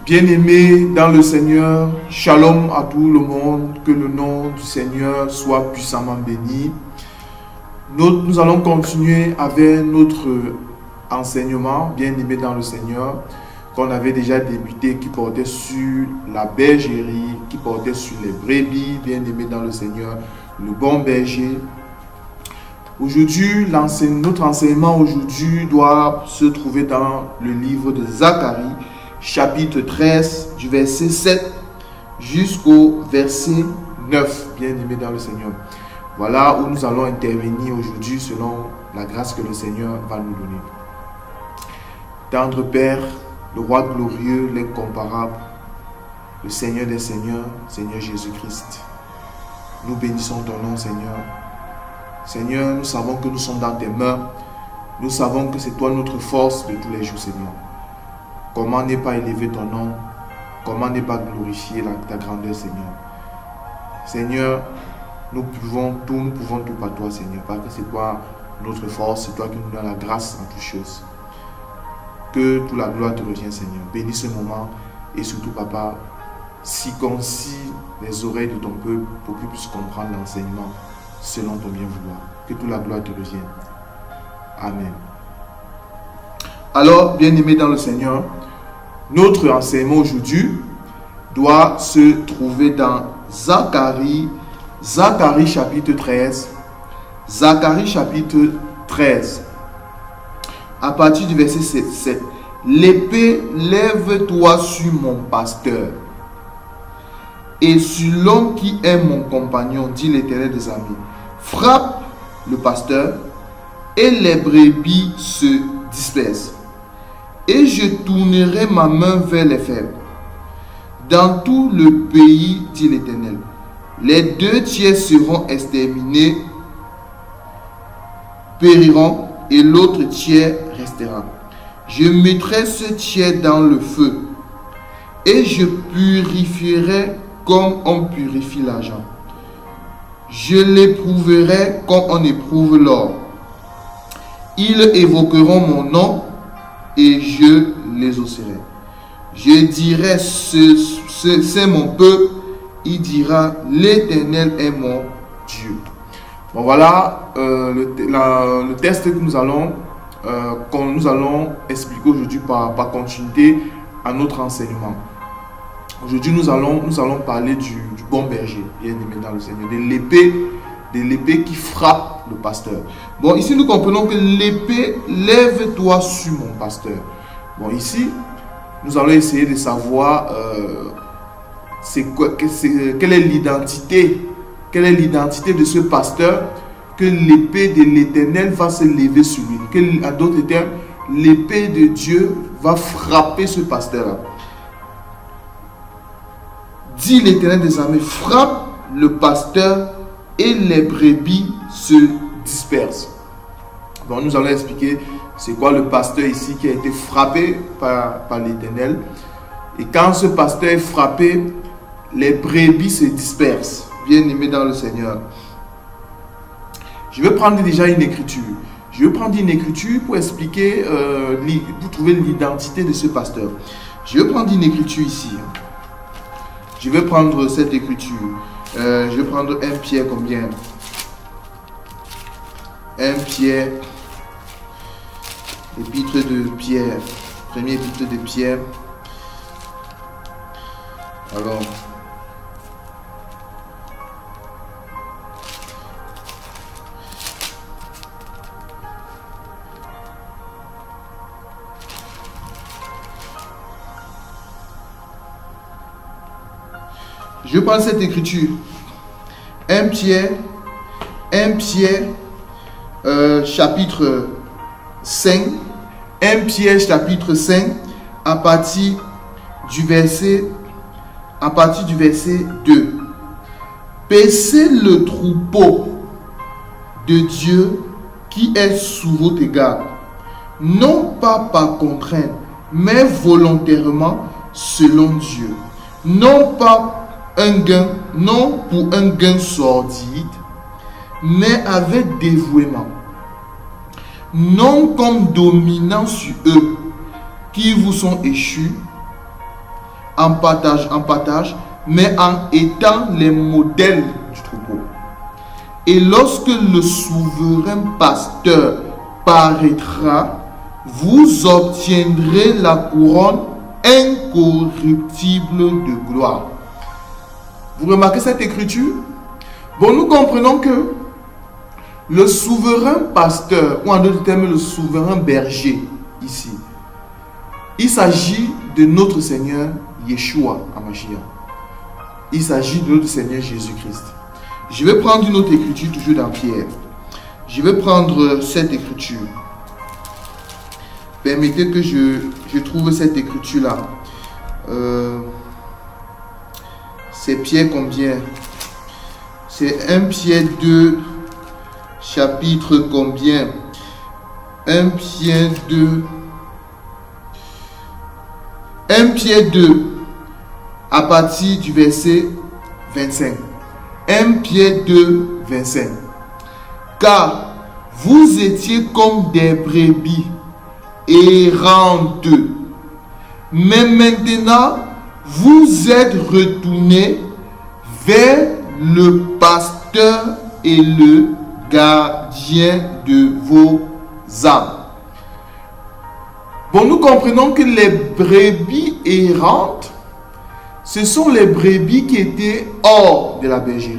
Bien-aimés dans le Seigneur, shalom à tout le monde, que le nom du Seigneur soit puissamment béni. Nous allons continuer avec notre enseignement, bien-aimés dans le Seigneur, qu'on avait déjà débuté, qui portait sur la bergerie, qui portait sur les brebis, bien-aimés dans le Seigneur, le bon berger. Aujourd'hui, notre enseignement aujourd'hui doit se trouver dans le livre de Zacharie, chapitre 13, du verset 7 jusqu'au verset 9, bien-aimés dans le Seigneur. Voilà où nous allons intervenir aujourd'hui selon la grâce que le Seigneur va nous donner. Tendre Père, le roi glorieux, l'incomparable, le Seigneur des Seigneurs, Seigneur Jésus-Christ, nous bénissons ton nom, Seigneur. Seigneur, nous savons que nous sommes dans tes mains. Nous savons que c'est toi notre force de tous les jours, Seigneur. Comment ne pas élever ton nom? Comment ne pas glorifier ta grandeur, Seigneur? Seigneur, nous pouvons tout par toi, Seigneur, parce que c'est toi notre force, c'est toi qui nous donnes la grâce en toutes choses. Que toute la gloire te revienne, Seigneur. Bénis ce moment et surtout, Papa, circoncis les oreilles de ton peuple pour qu'ils puissent comprendre l'enseignement selon ton bien vouloir. Que toute la gloire te revienne. Amen. Alors, bien-aimés dans le Seigneur, notre enseignement aujourd'hui doit se trouver dans Zacharie chapitre 13. Zacharie chapitre 13. À partir du verset 7. L'épée, lève-toi sur mon pasteur et sur l'homme qui est mon compagnon, dit l'Éternel des armées. Frappe le pasteur et les brebis se dispersent. Et je tournerai ma main vers les faibles. Dans tout le pays, dit l'Éternel, les 2 tiers seront exterminés, périront, et l'autre tiers restera. Je mettrai ce tiers dans le feu, et je purifierai comme on purifie l'argent. Je l'éprouverai comme on éprouve l'or. Ils évoqueront mon nom, et je les osserai. Je dirai, c'est mon peuple. Il dira, l'Éternel est mon Dieu. Bon, voilà le texte que nous allons expliquer aujourd'hui par continuité à notre enseignement. Aujourd'hui, nous allons parler du bon berger, bien aimé dans le Seigneur, de l'épée qui frappe le pasteur. Bon, ici, nous comprenons que l'épée, lève-toi sur mon pasteur. Bon, ici, nous allons essayer de savoir quelle est l'identité de ce pasteur, que l'épée de l'Éternel va se lever sur lui. En d'autres termes, l'épée de Dieu va frapper ce pasteur-là. Dit l'Éternel des armées, frappe le pasteur et les brebis se dispersent. Bon, nous allons expliquer c'est quoi le pasteur ici qui a été frappé par l'Éternel. Et quand ce pasteur est frappé, les brebis se dispersent. Bien-aimés dans le Seigneur. Je vais prendre déjà une écriture. Je vais prendre une écriture pour expliquer, pour trouver l'identité de ce pasteur. Je vais prendre une écriture ici. Je vais prendre cette écriture. Je vais prendre 1 Pierre combien? 1 Pierre, épître de Pierre, premier épître de Pierre. Alors, je prends cette écriture. 1 Pierre, chapitre 5. 1 Pierre, chapitre 5, à partir du verset 2. Paissez le troupeau de Dieu qui est sous votre garde, non pas par contrainte, mais volontairement selon Dieu. Non pour un gain sordide, mais avec dévouement. Non comme dominant sur eux qui vous sont échus, en partage, mais en étant les modèles du troupeau. Et lorsque le souverain pasteur paraîtra, vous obtiendrez la couronne incorruptible de gloire. Vous remarquez cette écriture? Bon, nous comprenons que le souverain pasteur, ou en d'autres termes, le souverain berger, ici, il s'agit de notre Seigneur Yeshua HaMashiach. Il s'agit de notre Seigneur Jésus-Christ. Je vais prendre une autre écriture, toujours dans Pierre. Je vais prendre cette écriture. Permettez que je trouve cette écriture-là. C'est Pierre combien? C'est 1 Pierre 2, chapitre combien? 1 Pierre 2. 1 Pierre 2, à partir du verset 25. 1 Pierre 2, 25. Car vous étiez comme des brebis errantes, mais maintenant vous êtes retournés vers le pasteur et le gardien de vos âmes. Bon, nous comprenons que les brebis errantes, ce sont les brebis qui étaient hors de la bergerie.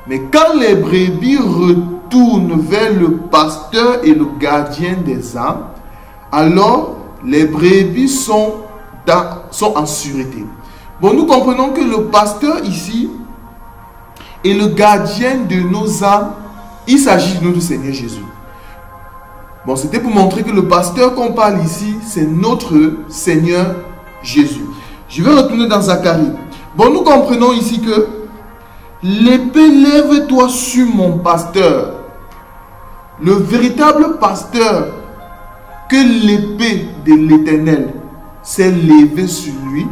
Mais quand les brebis retournent vers le pasteur et le gardien des âmes, alors les brebis sont en sûreté. Bon, nous comprenons que le pasteur ici et le gardien de nos âmes, il s'agit de notre Seigneur Jésus. Bon, c'était pour montrer que le pasteur qu'on parle ici, c'est notre Seigneur Jésus. Je vais retourner dans Zacharie. Bon, nous comprenons ici que l'épée lève-toi sur mon pasteur. Le véritable pasteur que l'épée de l'Éternel s'est levée sur lui.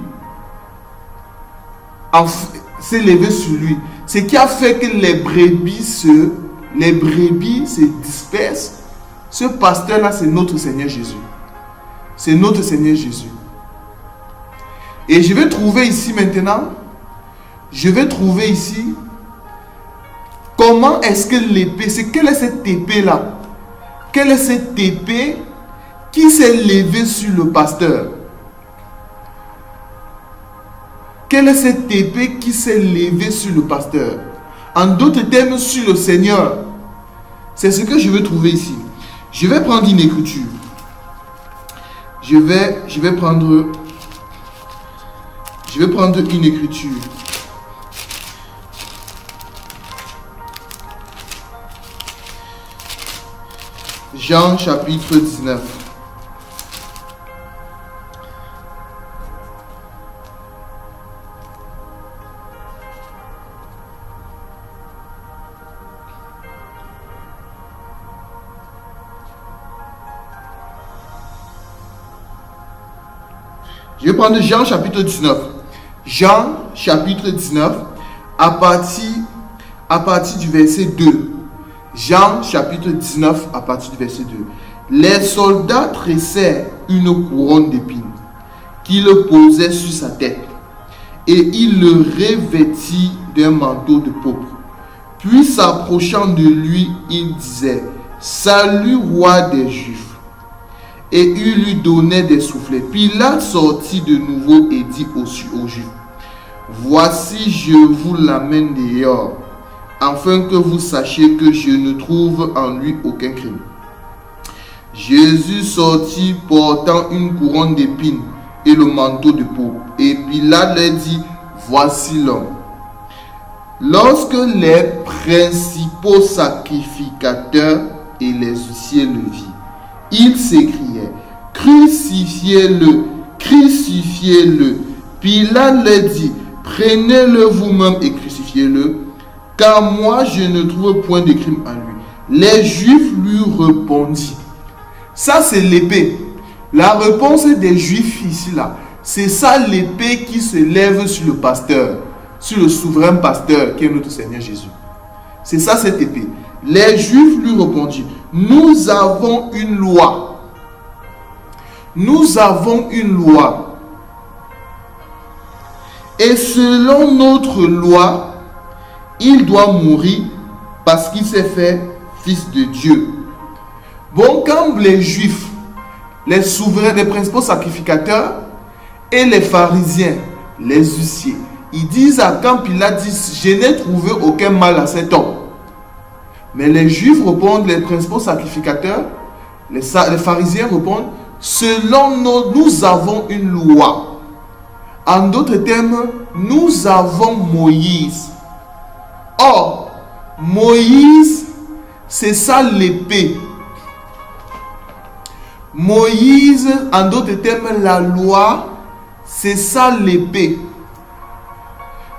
S'est levée sur lui. Ce qui a fait que les brebis se dispersent. Ce pasteur-là, c'est notre Seigneur Jésus. C'est notre Seigneur Jésus. Et je vais trouver ici maintenant, comment est-ce que l'épée, quelle est cette épée-là? Quelle est cette épée qui s'est levée sur le pasteur? Quelle est cette épée qui s'est levée sur le pasteur? En d'autres termes, sur le Seigneur. C'est ce que je veux trouver ici. Je vais prendre une écriture. Je vais prendre une écriture. Jean chapitre 19. Je vais prendre Jean chapitre 19. Jean chapitre 19 à partir du verset 2. Jean chapitre 19 à partir du verset 2. Les soldats tressèrent une couronne d'épines qu'ils posaient sur sa tête et il le revêtit d'un manteau de pourpre. Puis s'approchant de lui, il disait: Salut, roi des Juifs. Et il lui donnait des soufflets. Pilate sortit de nouveau et dit aux Juifs: Voici, je vous l'amène dehors, afin que vous sachiez que je ne trouve en lui aucun crime. Jésus sortit portant une couronne d'épines et le manteau de pourpre. Et Pilate leur dit: Voici l'homme. Lorsque les principaux sacrificateurs et les huissiers le virent, ils s'écriaient: Crucifiez-le, crucifiez-le. Pilate leur dit: Prenez-le vous-même et crucifiez-le, car moi je ne trouve point de crime en lui. Les Juifs lui répondirent. Ça, c'est l'épée. La réponse des Juifs ici, là, c'est ça l'épée qui se lève sur le pasteur, sur le souverain pasteur qui est notre Seigneur Jésus. C'est ça cette épée. Les Juifs lui répondirent: Nous avons une loi. Nous avons une loi. Et selon notre loi, il doit mourir parce qu'il s'est fait fils de Dieu. Bon, quand les Juifs, les souverains, les principaux sacrificateurs et les pharisiens, les huissiers, ils disent à quand Pilate dit, je n'ai trouvé aucun mal à cet homme. Mais les Juifs répondent, les principaux sacrificateurs, les pharisiens répondent, selon nous avons une loi. En d'autres termes, nous avons Moïse. Or, Moïse, c'est ça l'épée. Moïse, en d'autres termes, la loi, c'est ça l'épée.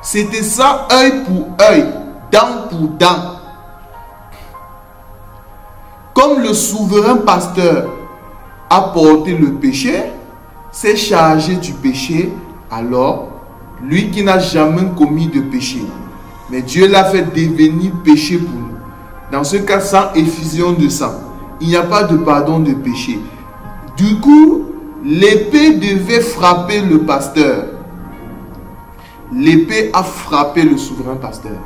C'était ça œil pour œil, dent pour dent. Comme le souverain pasteur a porté le péché, s'est chargé du péché, alors lui qui n'a jamais commis de péché, mais Dieu l'a fait devenir péché pour nous. Dans ce cas, sans effusion de sang, il n'y a pas de pardon de péché. Du coup, l'épée devait frapper le pasteur. L'épée a frappé le souverain pasteur.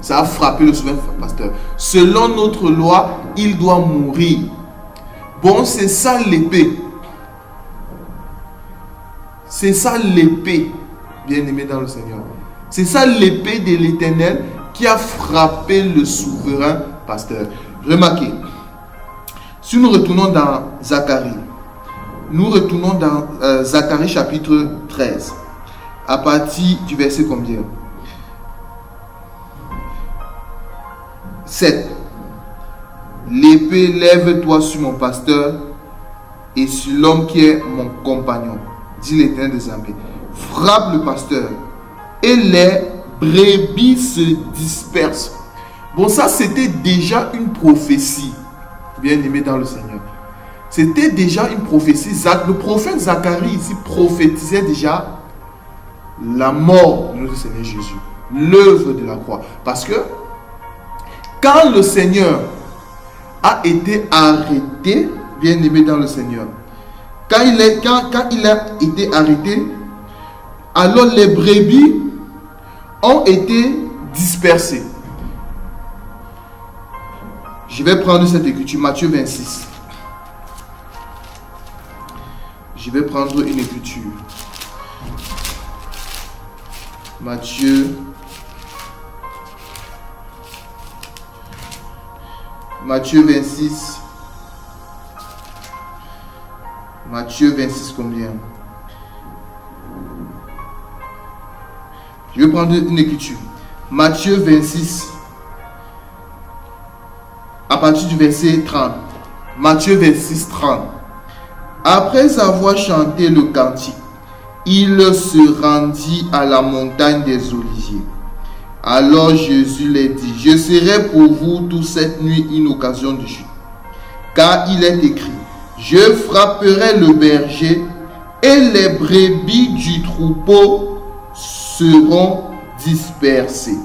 Ça a frappé le souverain pasteur. Selon notre loi, il doit mourir. Bon, c'est ça l'épée. C'est ça l'épée, bien-aimé dans le Seigneur. C'est ça l'épée de l'Éternel qui a frappé le souverain pasteur. Remarquez, si nous retournons dans Zacharie, nous retournons dans Zacharie chapitre 13, à partir du verset combien? 7. L'épée, lève-toi sur mon pasteur et sur l'homme qui est mon compagnon, dit l'Éternel des armées. Frappe le pasteur et les brebis se dispersent. Bon, ça c'était déjà une prophétie, bien aimé dans le Seigneur. C'était déjà une prophétie. Le prophète Zacharie ici prophétisait déjà la mort de notre Seigneur Jésus, l'œuvre de la croix. Parce que quand le Seigneur a été arrêté, bien aimé dans le Seigneur, quand il a été arrêté, alors les brebis ont été dispersées. Je vais prendre cette écriture, Matthieu 26. Je vais prendre une écriture. Matthieu 26. Matthieu 26 combien? Je vais prendre une écriture. Matthieu 26. À partir du verset 30. Matthieu 26, 30. Après avoir chanté le cantique, il se rendit à la montagne des Oliviers. Alors Jésus leur dit, je serai pour vous toute cette nuit une occasion de chute. Car il est écrit, je frapperai le berger et les brebis du troupeau seront dispersées.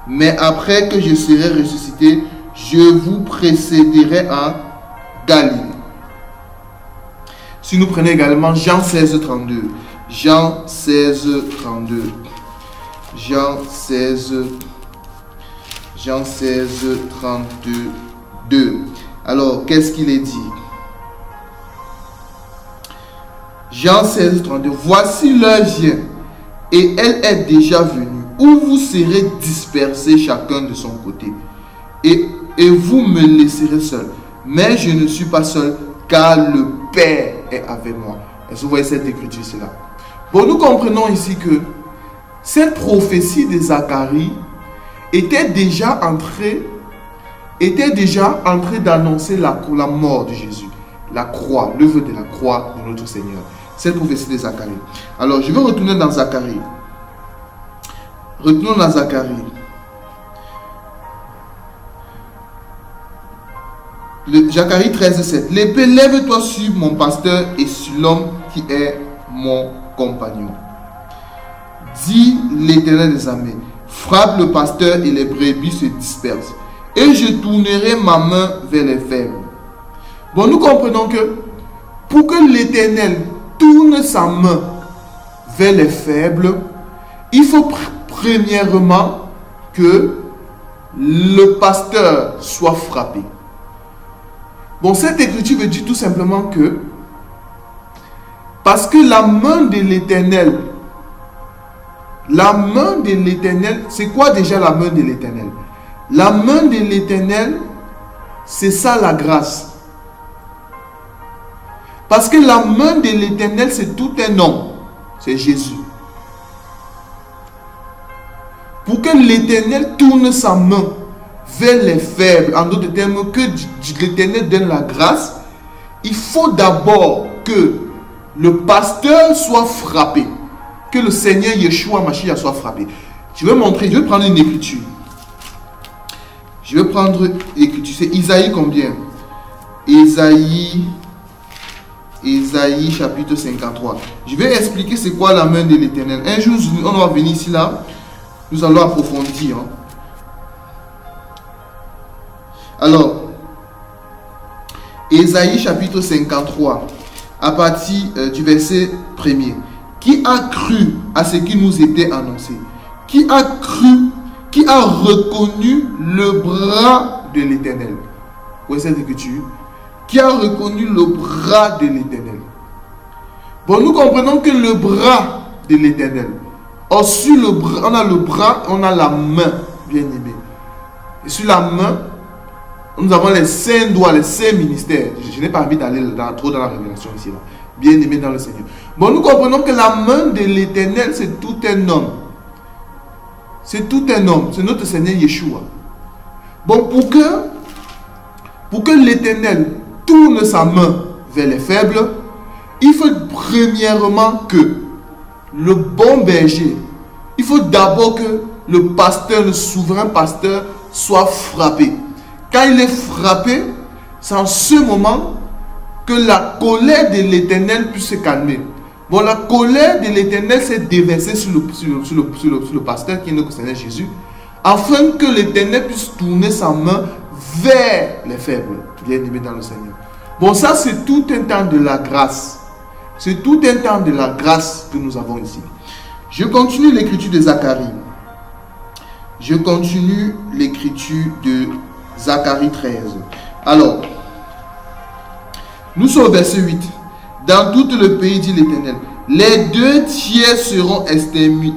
Mais après que je serai ressuscité, je vous précéderai en Galilée. Si nous prenons également Jean 16, 32. Jean 16, 32. Jean 16, 32. Alors, qu'est-ce qu'il est dit? Jean 16, 32. Voici l'heure vient, et elle est déjà venue, où vous serez dispersés chacun de son côté. Et vous me laisserez seul. Mais je ne suis pas seul, car le Père est avec moi. Est-ce que vous voyez cette écriture, c'est là? Bon, nous comprenons ici que cette prophétie de Zacharie était déjà entrée d'annoncer la mort de Jésus, la croix, l'œuvre de la croix de notre Seigneur. Cette prophétie de Zacharie. Alors, je vais retourner dans Zacharie. Retournons dans Zacharie. Zacharie 13, 7. L'épée, lève-toi sur mon pasteur et sur l'homme qui est mon compagnon. Dit l'Éternel des armées, frappe le pasteur et les brebis se dispersent. Et je tournerai ma main vers les faibles. Bon, nous comprenons que pour que l'Éternel tourne sa main vers les faibles, il faut premièrement que le pasteur soit frappé. Bon, cette écriture veut dire tout simplement que parce que la main de l'Éternel, c'est quoi déjà la main de l'Éternel? La main de l'Éternel, c'est ça la grâce. Parce que la main de l'Éternel, c'est tout un homme, c'est Jésus. Pour que l'Éternel tourne sa main vers les faibles, en d'autres termes, que l'Éternel donne la grâce, il faut d'abord que le pasteur soit frappé, que le Seigneur Yeshua Mashiach soit frappé. Je vais prendre une écriture. C'est Isaïe combien? Isaïe chapitre 53. Je vais expliquer c'est quoi la main de l'Éternel. Un jour, on va venir ici là. Nous allons approfondir. Alors, Isaïe chapitre 53, à partir du verset 1er. Qui a cru à ce qui nous était annoncé? Qui a reconnu le bras de l'Éternel? Où est cette écriture? Qui a reconnu le bras de l'Éternel? Bon, nous comprenons que le bras de l'Éternel, sur le bras, on a le bras, on a la main, bien aimé. Et sur la main, nous avons les 5 doigts, les 5 ministères. Je n'ai pas envie d'aller trop dans la révélation ici, là. Bien aimé dans le Seigneur. Bon, nous comprenons que la main de l'Éternel, c'est tout un homme. C'est tout un homme. C'est notre Seigneur Yeshua. Bon, pour que l'Éternel tourne sa main vers les faibles, il faut premièrement que le bon berger, il faut d'abord que le pasteur, le souverain pasteur, soit frappé. Quand il est frappé, c'est en ce moment que la colère de l'Éternel puisse se calmer. Bon, la colère de l'Éternel s'est déversée sur le pasteur qui est notre Seigneur Jésus, afin que l'Éternel puisse tourner sa main vers les faibles, bien aimés dans le Seigneur. Bon, ça c'est tout un temps de la grâce. C'est tout un temps de la grâce que nous avons ici. Je continue l'écriture de Zacharie. Je continue l'écriture de Zacharie 13. Alors, nous sommes au verset 8. Dans tout le pays, dit l'Éternel, les 2 tiers seront exterminés.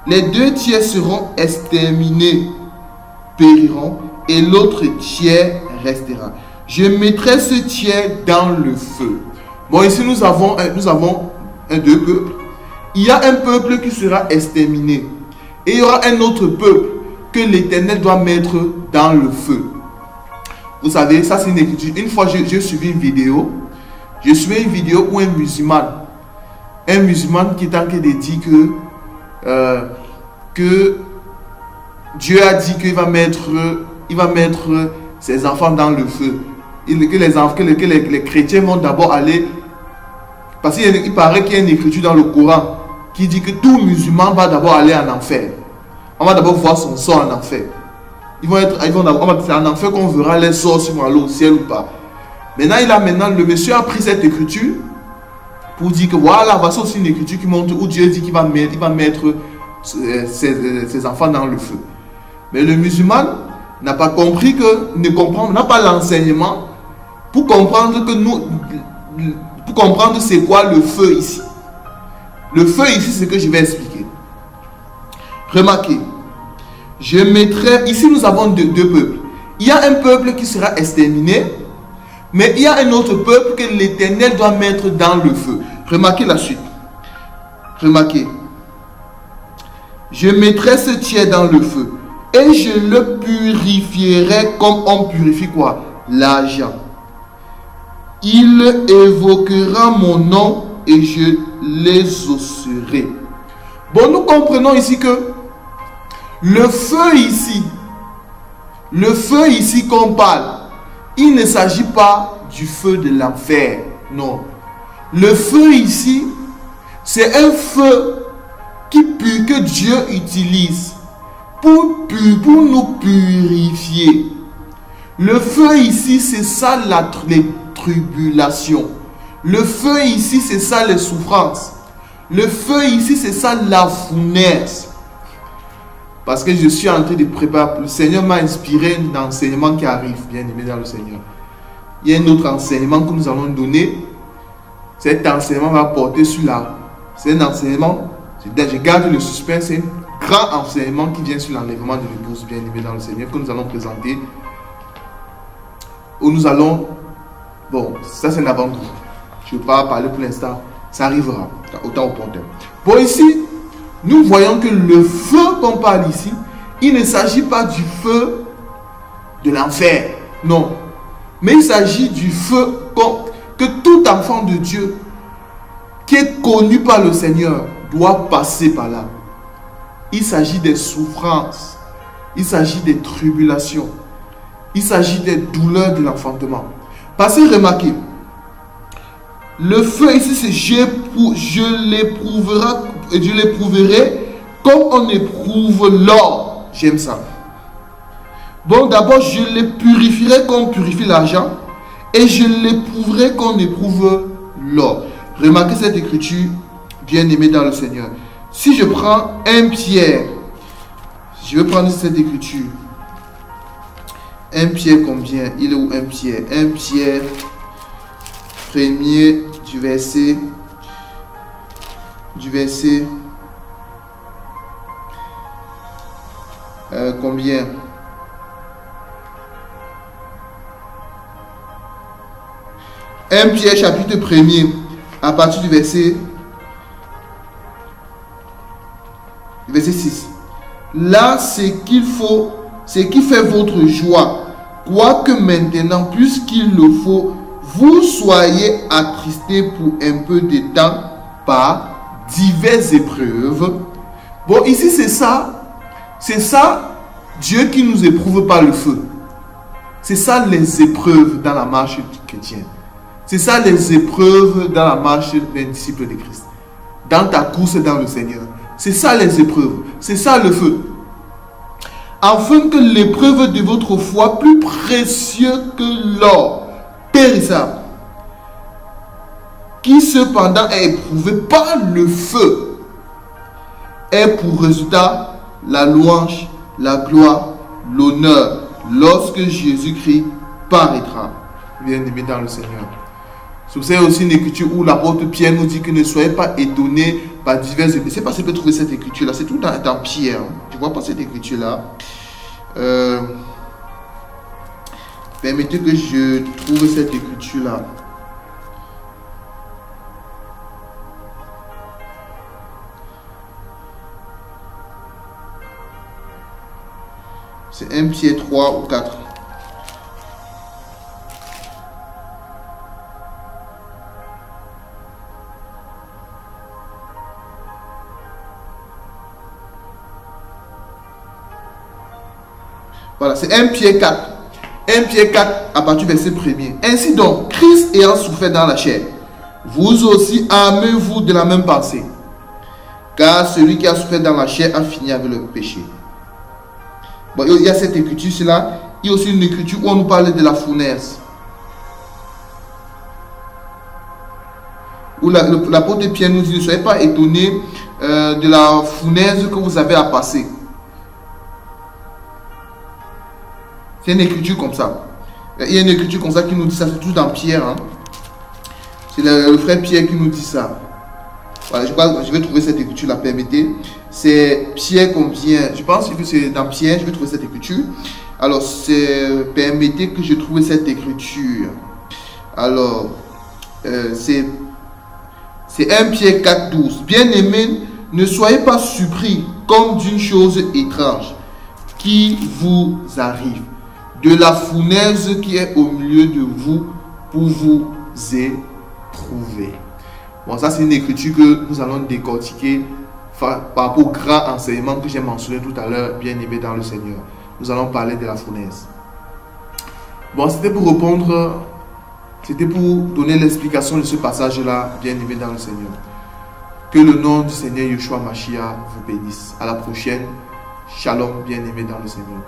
Les 2 tiers seront exterminés, périront, et l'autre tiers restera. Je mettrai ce tiers dans le feu. Bon, ici nous avons deux peuples. Il y a un peuple qui sera exterminé. Et il y aura un autre peuple que l'Éternel doit mettre dans le feu. Vous savez, ça c'est une écriture. Une fois, j'ai suivi une vidéo. Je suivais une vidéo où un musulman qui est en train de dire que Dieu a dit qu'il va mettre ses enfants dans le feu. Que les chrétiens vont d'abord aller. Parce qu'il paraît qu'il y a une écriture dans le Coran qui dit que tout musulman va d'abord aller en enfer. On va d'abord voir son sort en enfer. C'est en enfer qu'on verra les sorts si vont aller au ciel ou pas. Maintenant, le monsieur a pris cette écriture pour dire que voilà, voici aussi une écriture qui montre où Dieu dit qu'il va mettre ses enfants dans le feu. Mais le musulman n'a pas compris n'a pas l'enseignement pour comprendre c'est quoi le feu ici. Le feu ici, c'est ce que je vais expliquer. Remarquez, je mettrai, ici nous avons deux peuples. Il y a un peuple qui sera exterminé, mais il y a un autre peuple que l'Éternel doit mettre dans le feu. Remarquez la suite. Remarquez. Je mettrai ce tiers dans le feu et je le purifierai comme on purifie quoi? L'argent. Il évoquera mon nom et je les osserai. Bon, nous comprenons ici que le feu ici qu'on parle, il ne s'agit pas du feu de l'enfer. Non. Le feu ici, c'est un feu que Dieu utilise pour nous purifier. Le feu ici, c'est ça les tribulations. Le feu ici, c'est ça les souffrances. Le feu ici, c'est ça la fournaise. Parce que je suis en train de préparer. Le Seigneur m'a inspiré un enseignement qui arrive, bien aimé dans le Seigneur. Il y a un autre enseignement que nous allons donner. Cet enseignement va porter sur la... C'est un enseignement, je garde le suspense, c'est un grand enseignement qui vient sur l'enlèvement de l'épouse, bien aimé dans le Seigneur, que nous allons présenter. Où nous allons... Bon, ça c'est l'avant-goût. Je ne vais pas parler pour l'instant. Ça arrivera, autant au compteur. Bon, ici, nous voyons que le feu qu'on parle ici, il ne s'agit pas du feu de l'enfer. Non. Mais il s'agit du feu que tout enfant de Dieu qui est connu par le Seigneur doit passer par là. Il s'agit des souffrances. Il s'agit des tribulations. Il s'agit des douleurs de l'enfantement. Parce que remarquez, le feu ici, c'est je l'éprouverai comme on éprouve l'or. J'aime ça. Bon, d'abord, je les purifierai comme on purifie l'argent et je l'éprouverai comme on éprouve l'or. Remarquez cette écriture, bien aimée dans le Seigneur. Si je prends 1 Pierre, je vais prendre cette écriture. 1 Pierre combien? Il est où 1 Pierre? 1 Pierre, premier du verset combien? Un Pierre chapitre 1er à partir du verset 6. Là, c'est qu'il faut, c'est qui fait votre joie, quoique maintenant, plus qu'il le faut, vous soyez attristés pour un peu de temps par diverses épreuves. Bon, ici c'est ça, Dieu qui nous éprouve par le feu. C'est ça les épreuves dans la marche chrétienne. C'est ça les épreuves dans la marche d'un disciple de Christ. Dans ta course dans le Seigneur. C'est ça les épreuves. C'est ça le feu. Afin que l'épreuve de votre foi, plus précieux que l'or périssable, qui cependant est éprouvé par le feu, ait pour résultat la louange, la gloire, l'honneur, lorsque Jésus-Christ paraîtra. Bien-aimé dans le Seigneur. C'est aussi une écriture où l'apôtre Pierre nous dit que ne soyez pas étonnés par diverses... Je ne sais pas si je peux trouver cette écriture-là. C'est tout dans Pierre. Tu vois pas cette écriture-là. Permettez que je trouve cette écriture-là. C'est 1 Pierre 3 ou 4. Voilà, c'est 1 Pierre 4. 1 Pierre 4 à partir du verset 1er. Ainsi donc, Christ ayant souffert dans la chair, vous aussi armez-vous de la même pensée. Car celui qui a souffert dans la chair a fini avec le péché. Bon, il y a cette écriture-là. Il y a aussi une écriture où on nous parle de la fournaise. Où l'apôtre Pierre nous dit, ne soyez pas étonnés de la fournaise que vous avez à passer. C'est une écriture comme ça. Il y a une écriture comme ça qui nous dit ça, c'est tout dans Pierre. Hein. C'est le frère Pierre qui nous dit ça. Voilà, je vais trouver cette écriture-là, permettez. C'est Pierre combien? Je pense que c'est dans Pierre, je vais trouver cette écriture. Alors, permettez que je trouve cette écriture. Alors, c'est 1 Pierre 4, 12. Bien-aimés, ne soyez pas surpris comme d'une chose étrange qui vous arrive, de la fournaise qui est au milieu de vous pour vous éprouver. Bon, ça c'est une écriture que nous allons décortiquer par rapport au grand enseignement que j'ai mentionné tout à l'heure, bien aimé dans le Seigneur. Nous allons parler de la fournaise. Bon, c'était pour répondre, c'était pour donner l'explication de ce passage-là, bien aimé dans le Seigneur. Que le nom du Seigneur Yeshua Mashiach vous bénisse. À la prochaine. Shalom, bien aimé dans le Seigneur.